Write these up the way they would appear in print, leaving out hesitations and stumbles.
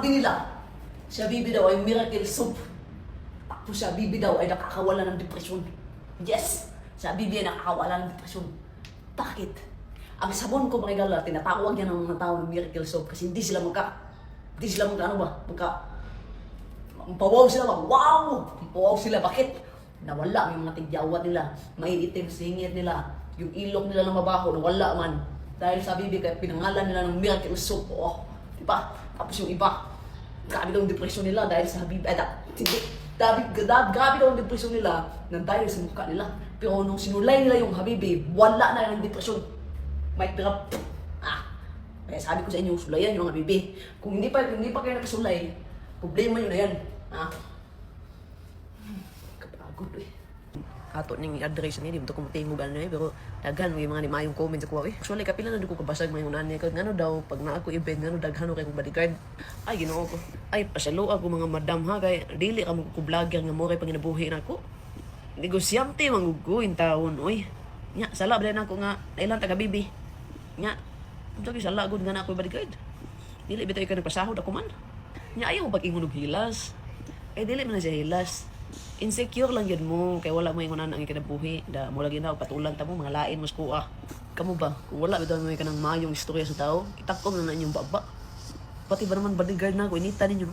sabi nila, si Habibi daw ay miracle soup. Tapos si Habibi daw ay nakakawala ng depresyon. Yes! Si Habibi ay nakakawala ng depresyon. Bakit? Ang sabon ko mga igala, tinatawag yan ng mga tao ng miracle soup kasi hindi sila pawaw sila ba? Wow! Pawaw sila. Bakit? Nawala yung mga tigyawat nila, may itim singit nila, yung ilok nila na mabaho, nawala man. Dahil sa Habibi, kaya pinangalan nila ng miracle soup. Oh, diba? Tapos yung iba, grabe daw ang depresyon nila dahil sa Habibi. Grabe daw ang depresyon nila na dahil sa mukha nila. Pero nung sinulay nila yung Habibi, wala na yung depresyon. Mic drop. Kaya sabi ko sa inyo, sulayan yung Habibi. Kung hindi pa kayo nakasulay, problema yun na yan. Kapagod eh. Ato ning address ni dito ko tingog ano pero daghan yung mga mayong comment sa kuha. Actually kapila na ko kabasag may unan ni ngano daw pag na ako event ngano daghano kay kong bodyguard. Ay Ginoo ko. Ay pasalo ako mga madam ha kay dili ka mo ko vlogger nga mo kay panginabuhi nako. Negosyante manguguin taon oy. Nya sala ba nako nga ilang taga Bibi. Nya unsa ki sala gud nga na ako bodyguard. Dili bitaw ka nagpasahod ako man. Nya ayaw pag ingon og hilas. Ay dili man na siya hilas. Insecure lang yun mo kay wala mo ingon ang ikinabuhi da mo lagi na patulan ta mo mga lain mas kuha kamo ba kung wala bitaw mo kanang mayong istorya sa tao itakom na inyong baba pati ba naman bodyguard na ko inita ninyo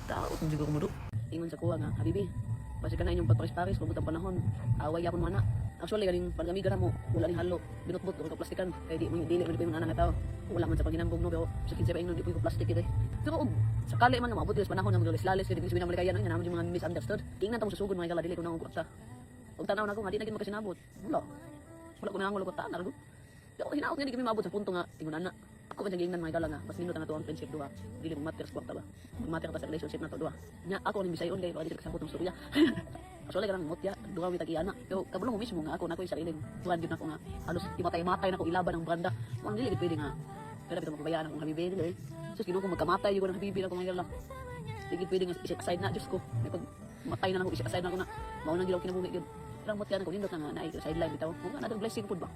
tao hindi ko kumudo ingon sa kuha nga Habibi basi ka na inyong pagparis-paris kung butang panahon away yapon mo na actually galing pagamiga na mo wala ni halo binutbot o plastikan kay di mo dili man yung ana nga tao wala man sa paginambog no pero sa kinsa ba ingnon di ko plastic ito pero sakali man maabot sa panahon nga maglalis-lalis kay di ko sabihin malikayan nga naman yung mga misunderstood tingnan ta mo sa sugod mga kala dili ko nang ugta ug tanaw na ko nga di na gid makasinabot wala ko nangol ko ta na pero hinaot nga di kami maabot sa punto nga ingon ana ako man gingnan mga kala nga mas minuto na to ang friendship duha dili mo matters ko ta ba matter pa sa relationship na to duha nya ako ni bisayon kay pag di ka sabot ng storya actually kanang mutya duha mi tag-iana pero kabulong mo mismo nga ako na ko sariling tuwan gyud nako nga halos imatay-matay nako ilaban ang branda mo dili gid pwede nga pero bitaw magpabayaan akong Habibi dili sus Ginoo ko magkamatay yung ng Habibi na ko mga lang di gid pwede nga isip aside na Diyos ko may pag matay na nako isip aside na ko na mao nang gilaw kinabuhi gyud pero mutya na ko nindot na nga naay sideline bitaw mo nga na blessing pud ba